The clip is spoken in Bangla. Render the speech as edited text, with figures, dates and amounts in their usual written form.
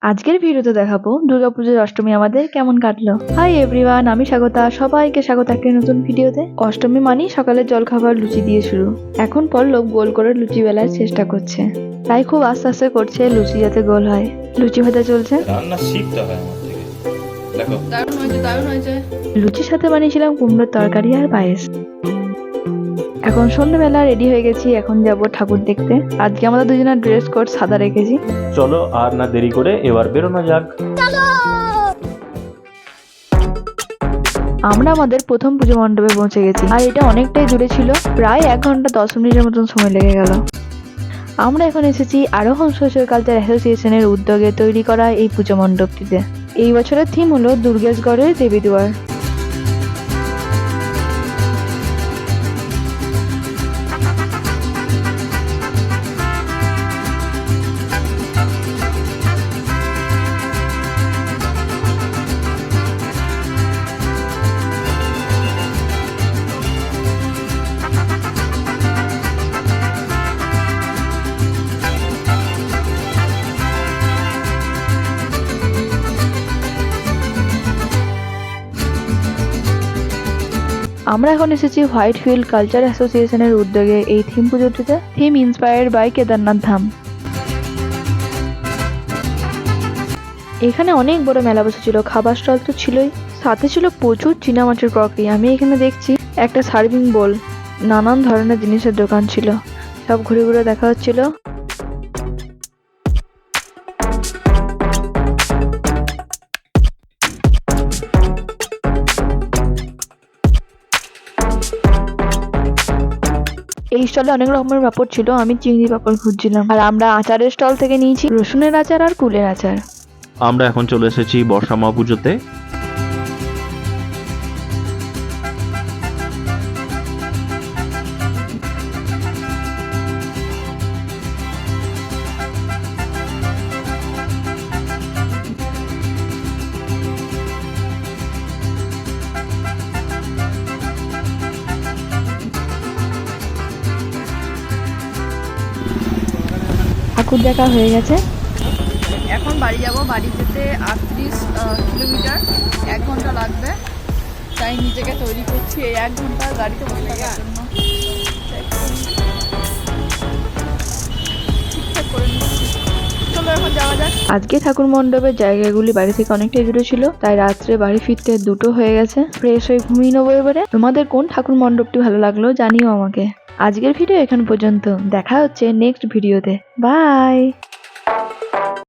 আজকের ভিডিওতে দেখাবো দুর্গাপুজোর অষ্টমী আমাদের কেমন কাটলো। হাই এভরিওয়ান, আমি স্বাগতা, সবাইকে স্বাগত একটা নতুন ভিডিওতে। অষ্টমী মানেই সকালের জলখাবার লুচি দিয়ে শুরু। এখন পল্লব গোল করে লুচি বেলার চেষ্টা করছে, তাই খুব আস্তে আস্তে করছে লুচি যাতে গোল হয়। লুচি ভাজা চলছে। রান্না শিখতে হয় আমার থেকে। দেখো দারুণ হয়েছে। লুচির সাথে বানিয়েছিলাম কুমড়োর তরকারি আর পায়েস। এখন সন্ধ্যেবেলা রেডি হয়ে গেছি, এখন যাব ঠাকুর দেখতে। আজকে আমাদের দুজনের ড্রেস কোড সাদা রেখেছি। চলো আর না দেরি করে এবার বেরোনো যাক। আমরা আমাদের প্রথম পুজো মণ্ডপে পৌঁছে গেছি, আর এটা অনেকটাই দূরে ছিল, প্রায় 1 ঘন্টা 10 মিনিটের মতন সময় লেগে গেল। আমরা এখন এসেছি আরোহণ সোশ্যাল কালচার অ্যাসোসিয়েশনের উদ্যোগে তৈরি করা এই পুজো মণ্ডপটিতে। এই বছরের থিম হলো দুর্গেশগড়ের দেবীদুয়ার। আমরা এখন এসেছি হোয়াইট ফিল্ড কালচার অ্যাসোসিয়েশনের উদ্যোগে এই থিম পুজোটিতে। Theme inspired by Kedarnath Dham. এখানে অনেক বড় মেলা বসেছিল, খাবার স্টল তো ছিলই, সাথে ছিল প্রচুর চীনা মাছের ক্রকারি। আমি এখানে দেখছি একটা সার্ভিং বোল, নানান ধরনের জিনিসের দোকান ছিল, সব ঘুরে ঘুরে দেখা হচ্ছিল। এই স্টলে অনেক রকমের পাপড় ছিল, আমি চিংড়ি পাপড় খুঁজছিলাম। আর আমরা আচারের স্টল থেকে নিয়েছি রসুনের আচার আর কুলের আচার। আমরা এখন চলে এসেছি বর্ষামা পুজোতে। ঠাকুর দেখা হয়ে গেছে। এখন বাড়ি যাব, বাড়ি যেতে 38 কিলোমিটার, 1 ঘন্টা লাগবে। তাই নিজেকে তৈরি করছি এই 1 ঘন্টা গাড়িতে বসে থাকার জন্য। ঠিকঠাক করে নিচ্ছি, চলো এখন যাওয়া যাক। আজকে ঠাকুর মণ্ডপের জায়গাগুলি বাড়ি থেকে অনেকটাই দূরে ছিল, তাই রাত্রে বাড়ি ফিরতে 2টো হয়ে গেছে। ফ্রেশ হয়ে ঘুমিয়ে নেবো এবারে। তোমাদের কোন ঠাকুর মণ্ডপটি ভালো লাগলো জানিও আমাকে। আজকের ভিডিও এখান পর্যন্ত, দেখা হচ্ছে নেক্সট ভিডিওতে। বাই।